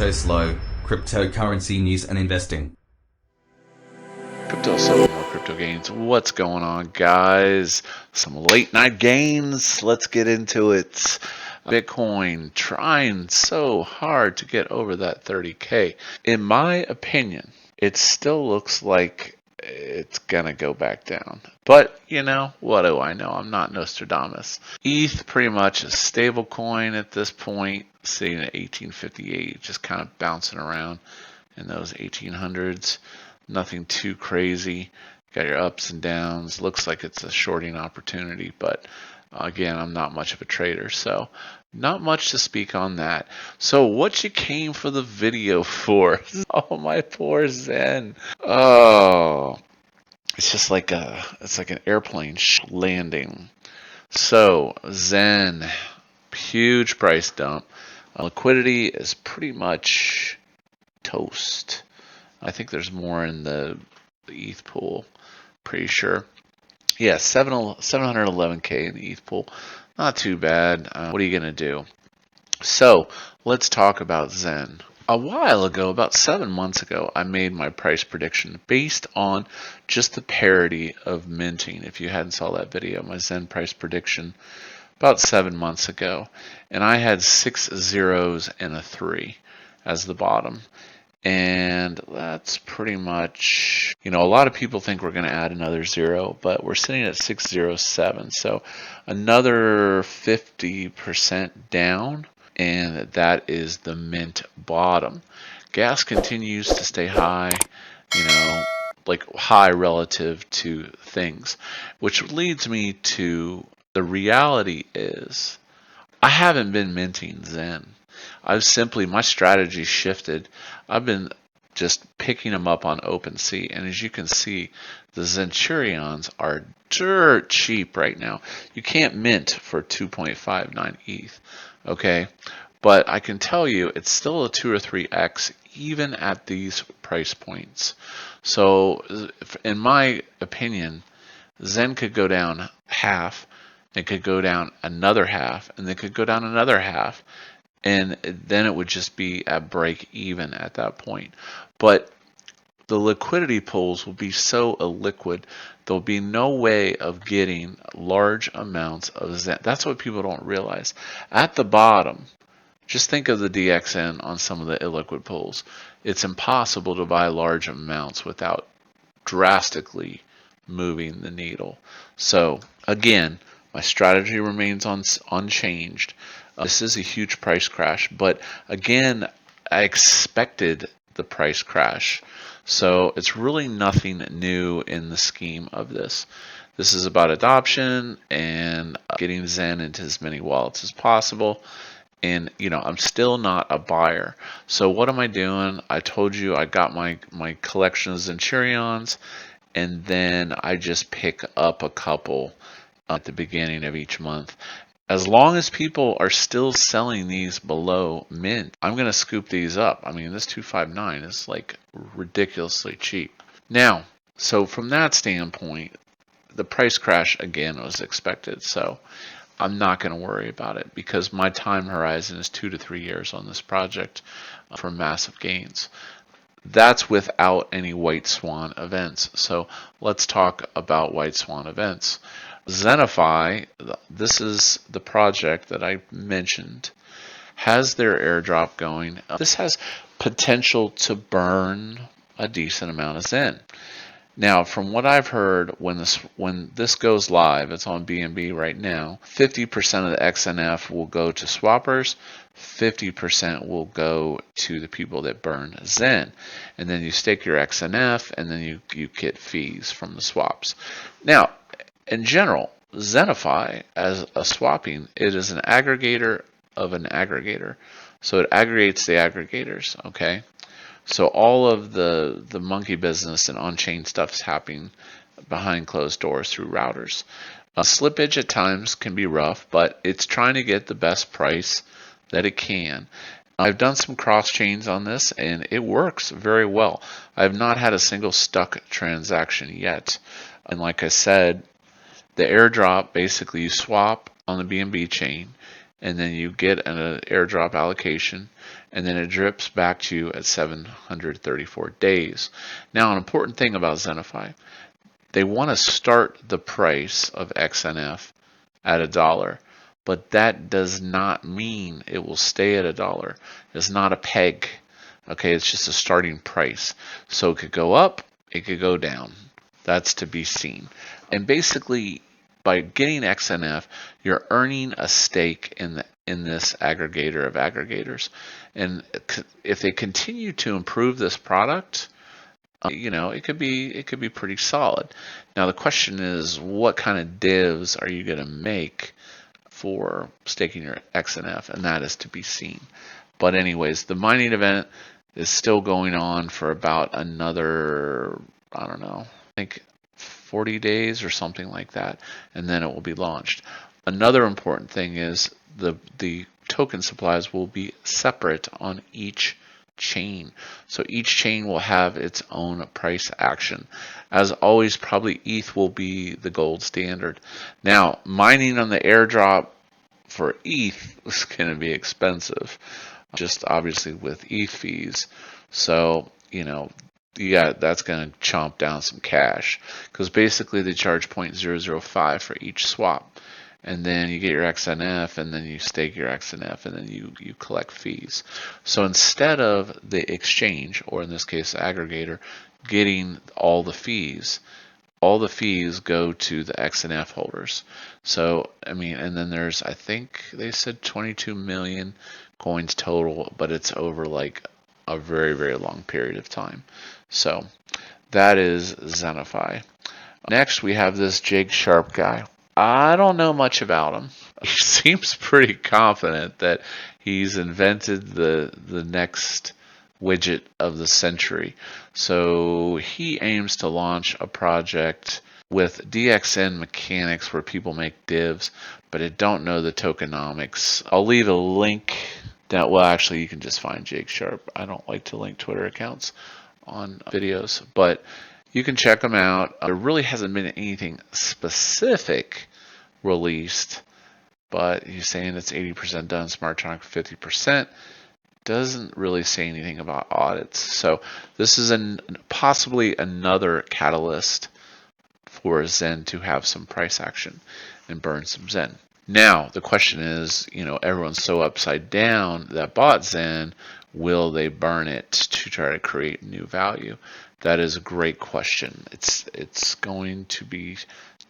Cryptoslo, cryptocurrency news and investing. Cryptoslo, more crypto gains. What's going on, guys? Some late night gains. Let's get into it. Bitcoin trying so hard to get over that 30K. In my opinion, it still looks like it's gonna go back down. But you know, what do I know? I'm not Nostradamus. ETH pretty much a stable coin at this point, sitting at 1858, just kind of bouncing around in those 1800s. Nothing too crazy. Got your ups and downs. Looks like it's a shorting opportunity, but again, I'm not much of a trader, so not much to speak on that. So what you came for the video for? Oh, my poor Xen. Oh, it's just like an airplane landing. So Xen, huge price dump. Liquidity is pretty much toast. I think there's more in the ETH pool, pretty sure. Yeah, 711K in the ETH pool. Not too bad. What are you going to do? So let's talk about Xen. A while ago, about 7 months ago, I made my price prediction based on just the parity of minting. If you hadn't saw that video, my Xen price prediction about 7 months ago. And I had 6 zeros and a 3 as the bottom. And that's pretty much, you know, a lot of people think we're going to add another 0, but we're sitting at 607. So another 50% down, and that is the mint bottom. Gas continues to stay high, you know, like high relative to things, which leads me to the reality is I haven't been minting Xen. My strategy shifted. I've been just picking them up on OpenSea, and as you can see, the Centurions are dirt cheap right now. You can't mint for 2.59 ETH, okay? But I can tell you it's still a 2 or 3x even at these price points. So in my opinion, Xen could go down half, it could go down another half, and it could go down another half. And then it would just be at break even at that point. But the liquidity pools will be so illiquid, there'll be no way of getting large amounts of Xen. That's what people don't realize. At the bottom, just think of the DXN on some of the illiquid pools. It's impossible to buy large amounts without drastically moving the needle. So again, my strategy remains unchanged. This is a huge price crash, but again, I expected the price crash. So it's really nothing new in the scheme of this. This is about adoption and getting Xen into as many wallets as possible. And, you know, I'm still not a buyer. So what am I doing? I told you I got my collection of Centurions, and then I just pick up a couple at the beginning of each month. As long as people are still selling these below mint, I'm going to scoop these up. I mean, this 259 is like ridiculously cheap. Now, so from that standpoint, the price crash again was expected. So I'm not going to worry about it because my time horizon is 2 to 3 years on this project for massive gains. That's without any white swan events. So let's talk about white swan events. Xenify, this is the project that I mentioned, has their airdrop going. This has potential to burn a decent amount of Xen. Now, from what I've heard, when this goes live, it's on BNB right now, 50% of the XNF will go to swappers, 50% will go to the people that burn Xen. And then you stake your XNF, and then you get fees from the swaps. Now, in general, Xenify, as a swapping, it is an aggregator of an aggregator. So it aggregates the aggregators, okay? So all of the monkey business and on-chain stuff is happening behind closed doors through routers. Slippage at times can be rough, but it's trying to get the best price that it can. I've done some cross chains on this, and it works very well. I have not had a single stuck transaction yet. And like I said, the airdrop, basically you swap on the BNB chain, and then you get an airdrop allocation, and then it drips back to you at 734 days. Now, an important thing about Xenify, they want to start the price of XNF at $1, but that does not mean it will stay at $1. It's not a peg. Okay, it's just a starting price. So it could go up, it could go down. That's to be seen. And basically, by getting XNF, you're earning a stake in this aggregator of aggregators. And if they continue to improve this product, it could be pretty solid. Now the question is, what kind of divs are you going to make for staking your XNF? And that is to be seen. But anyways, the mining event is still going on for about another, I don't know, I think 40 days or something like that, and then it will be launched. Another important thing is the token supplies will be separate on each chain. So each chain will have its own price action. As always, probably ETH will be the gold standard. Now, mining on the airdrop for ETH is going to be expensive, just obviously with ETH fees. So, that's going to chomp down some cash, because basically they charge 0.005 for each swap. And then you get your XNF, and then you stake your XNF, and then you collect fees. So instead of the exchange, or in this case the aggregator, getting all the fees go to the XNF holders. So, and then there's, I think they said 22 million coins total, but it's over like a very, very long period of time. So that is Xenify. Next, we have this Jake Sharp guy. I don't know much about him. He seems pretty confident that he's invented the next widget of the century. So he aims to launch a project with DXN mechanics where people make divs, but I don't know the tokenomics. I'll leave a link down. Well, actually, you can just find Jake Sharp. I don't like to link Twitter accounts on videos, but you can check them out. There really hasn't been anything specific released, but he's saying it's 80% done, smart contract 50%. Doesn't really say anything about audits. So this is possibly another catalyst for Xen to have some price action and burn some Xen. Now the question is, everyone's so upside down that bought Xen, will they burn it to try to create new value? That is a great question. It's going to be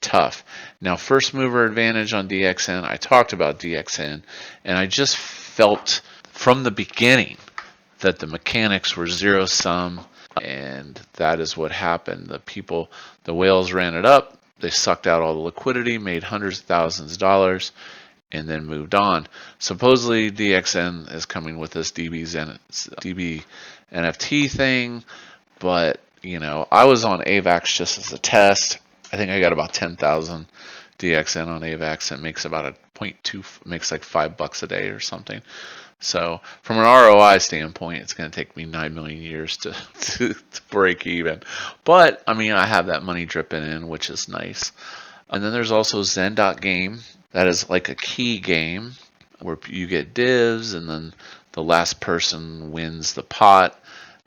tough. Now, first mover advantage on DXN. I talked about DXN, and I just felt from the beginning that the mechanics were zero sum, and that is what happened. The whales ran it up. They sucked out all the liquidity, made hundreds of thousands of dollars, and then moved on. Supposedly, DXN is coming with this DB NFT thing, but I was on AVAX just as a test. I think I got about 10,000 DXN on AVAX. It makes about makes like $5 a day or something. So from an ROI standpoint, it's going to take me 9 million years to break even. But I have that money dripping in, which is nice. And then there's also Xen.game. That is like a key game where you get divs, and then the last person wins the pot.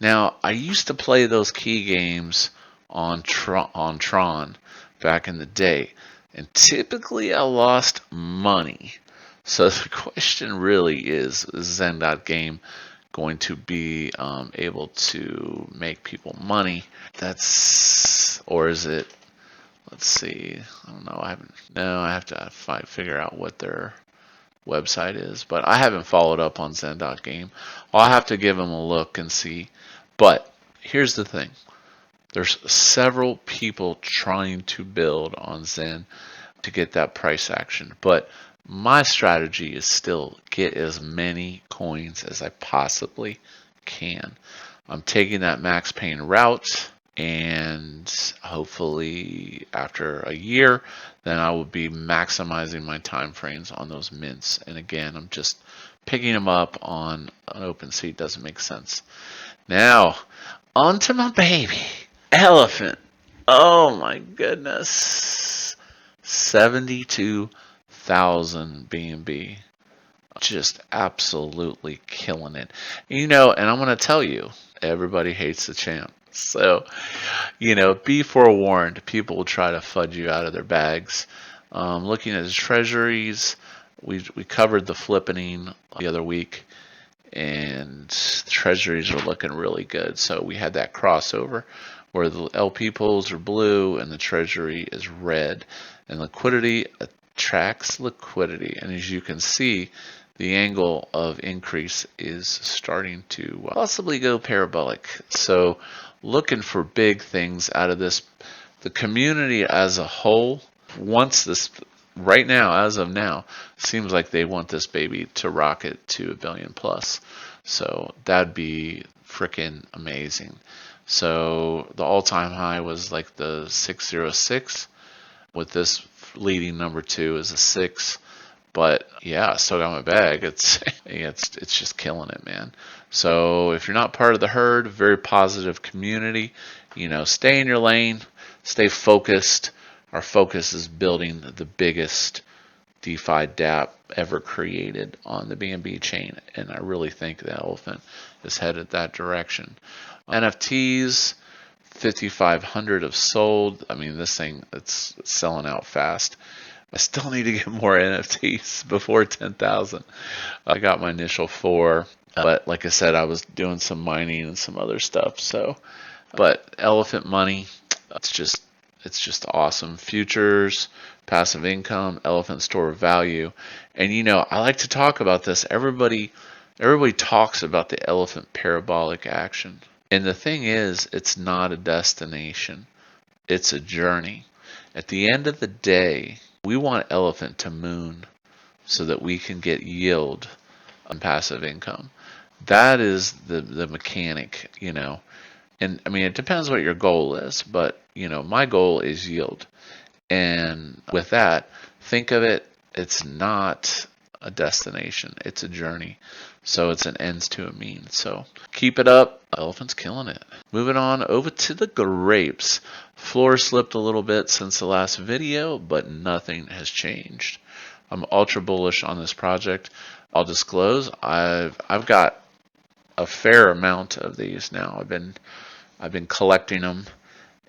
Now, I used to play those key games on Tron back in the day, and typically I lost money. So the question really is Xen.game going to be able to make people money? Or is it? Let's see. I don't know. I have to figure out what their website is, but I haven't followed up on Xen.game. I'll have to give them a look and see. But here's the thing. There's several people trying to build on Xen to get that price action. But my strategy is still get as many coins as I possibly can. I'm taking that max pain route, and hopefully after a year, then I will be maximizing my time frames on those mints. And again, I'm just picking them up on an OpenSea. Doesn't make sense. Now, on to my baby. Elephant. Oh my goodness. 72,000 BNB. Just absolutely killing it. And I'm going to tell you, everybody hates the champ. So, be forewarned. People will try to fudge you out of their bags. Looking at his treasuries, we covered the flippening the other week, and treasuries are looking really good. So we had that crossover where the LP pools are blue and the treasury is red, and liquidity attracts liquidity. And as you can see, the angle of increase is starting to possibly go parabolic. So looking for big things out of this. The community as a whole wants this right now, as of now, seems like they want this baby to rocket to 1 billion plus. So that'd be freaking amazing. So the all-time high was like the 606, with this leading number 2 is a 6. But yeah, still got my bag. It's just killing it, man. So if you're not part of the herd, very positive community. Stay in your lane, stay focused. Our focus is building the biggest DeFi dApp ever created on the BNB chain, and I really think the elephant is headed that direction. NFTs, 5,500 have sold. I mean, this thing, it's selling out fast. I still need to get more NFTs before 10,000. I got my initial 4, but like I said, I was doing some mining and some other stuff. So, but elephant money, it's just awesome. Futures, passive income, elephant store of value. And I like to talk about this. Everybody talks about the elephant parabolic action. And the thing is, it's not a destination. It's a journey. At the end of the day, we want elephant to moon so that we can get yield on passive income. That is the mechanic, And I mean, it depends what your goal is, but my goal is yield. And with that, think of it, it's not a destination, it's a journey. So it's an ends to a means. So keep it up. Elephant's killing it. Moving on over to the grapes. Floor slipped a little bit since the last video, but nothing has changed. I'm ultra bullish on this project. I'll disclose, I've got a fair amount of these now. I've been collecting them,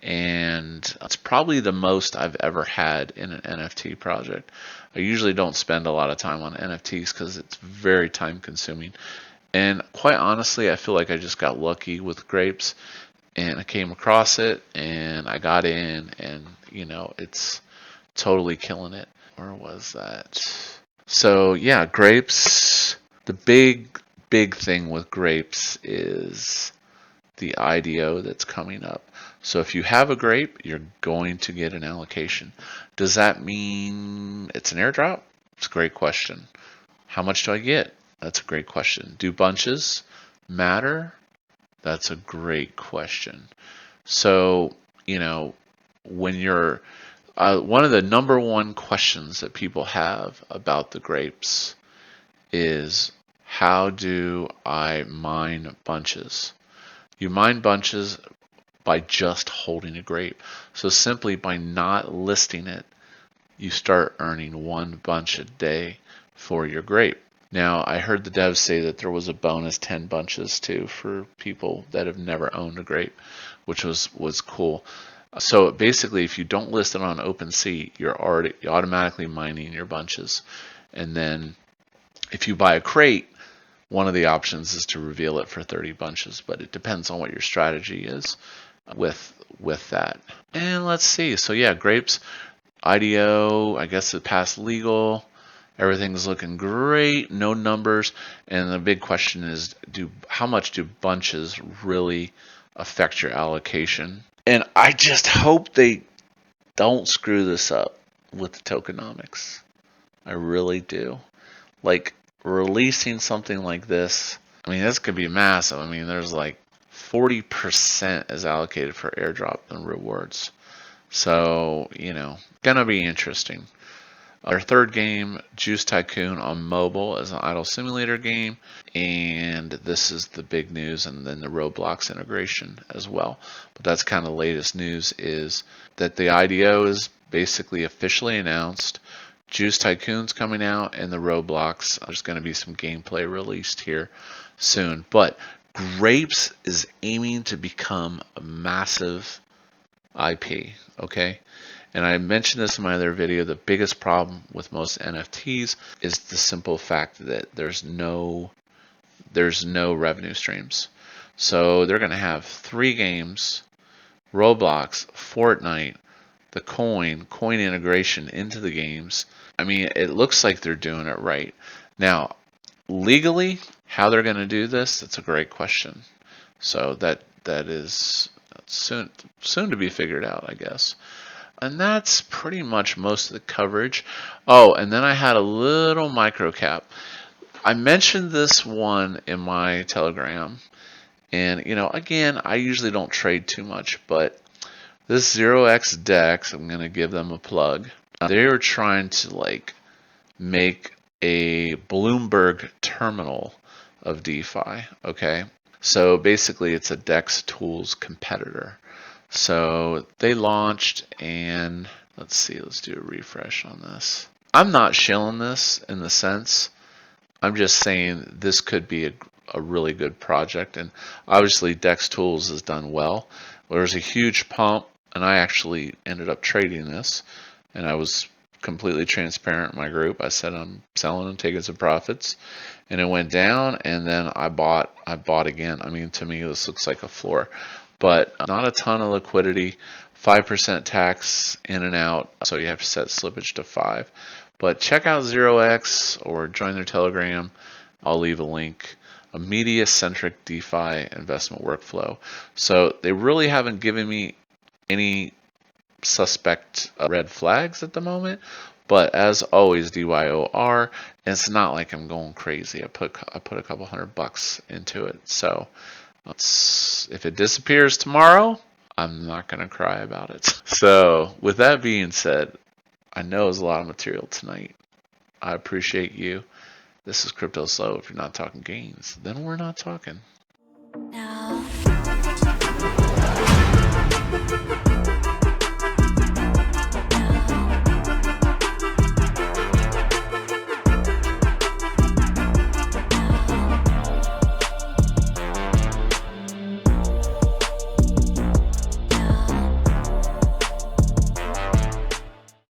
and it's probably the most I've ever had in an NFT project. I usually don't spend a lot of time on NFTs because it's very time consuming. And quite honestly, I feel like I just got lucky with grapes, and I came across it and I got in, and it's totally killing it. Where was that? So yeah, grapes. The big thing with grapes is the IDO that's coming up. So if you have a grape, you're going to get an allocation. Does that mean it's an airdrop? It's a great question. How much do I get? That's a great question. Do bunches matter? That's a great question. So, when you're, one of the number one questions that people have about the grapes is, how do I mine bunches? You mine bunches by just holding a grape. So simply by not listing it, you start earning 1 bunch a day for your grape. Now, I heard the devs say that there was a bonus 10 bunches too for people that have never owned a grape, which was cool. So basically, if you don't list it on OpenSea, you're automatically mining your bunches. And then if you buy a crate, one of the options is to reveal it for 30 bunches, but it depends on what your strategy is with that. And let's see. So yeah, grapes, IDO, I guess it passed legal. Everything's looking great, no numbers. And the big question is, how much do bunches really affect your allocation? And I just hope they don't screw this up with the tokenomics. I really do. Like, releasing something like this, I mean, this could be massive. I mean, there's like 40% is allocated for airdrop and rewards. So, gonna be interesting. Our third game, Juice Tycoon on mobile, is an idle simulator game, and this is the big news, and then the Roblox integration as well. But that's kind of the latest news, is that the IDO is basically officially announced. Juice Tycoon's coming out, and the Roblox. There's going to be some gameplay released here soon. But Grapes is aiming to become a massive IP, okay? And I mentioned this in my other video. The biggest problem with most NFTs is the simple fact that there's no revenue streams. So they're going to have 3 games, Roblox, Fortnite, the coin integration into the games. I mean, it looks like they're doing it right. Now, legally, how they're going to do this, that's a great question. So that is soon to be figured out, I guess. And that's pretty much most of the coverage. Oh, and then I had a little MicroCap. I mentioned this one in my Telegram. And, you know, again, I usually don't trade too much, but this 0x Dex, I'm going to give them a plug. They were trying to like make a Bloomberg terminal of DeFi, okay? So basically it's a DexTools competitor. So they launched, and let's see, let's do a refresh on this. I'm not shilling this in the sense, I'm just saying this could be a really good project, and obviously DexTools has done well. There was a huge pump, and I actually ended up trading this, and I was completely transparent in my group. I said I'm selling and taking some profits, and it went down, and then I bought again. I mean, to me this looks like a floor, but not a ton of liquidity. 5% tax in and out, so you have to set slippage to 5. But check out 0x or join their Telegram. I'll leave a link. A media-centric DeFi investment workflow. So they really haven't given me any suspect red flags at the moment. But as always, DYOR, and it's not like I'm going crazy. I put a couple $100 into it. So if it disappears tomorrow, I'm not going to cry about it. So with that being said, I know it's a lot of material tonight. I appreciate you. This is Cryptoslo. If you're not talking gains, then we're not talking. Now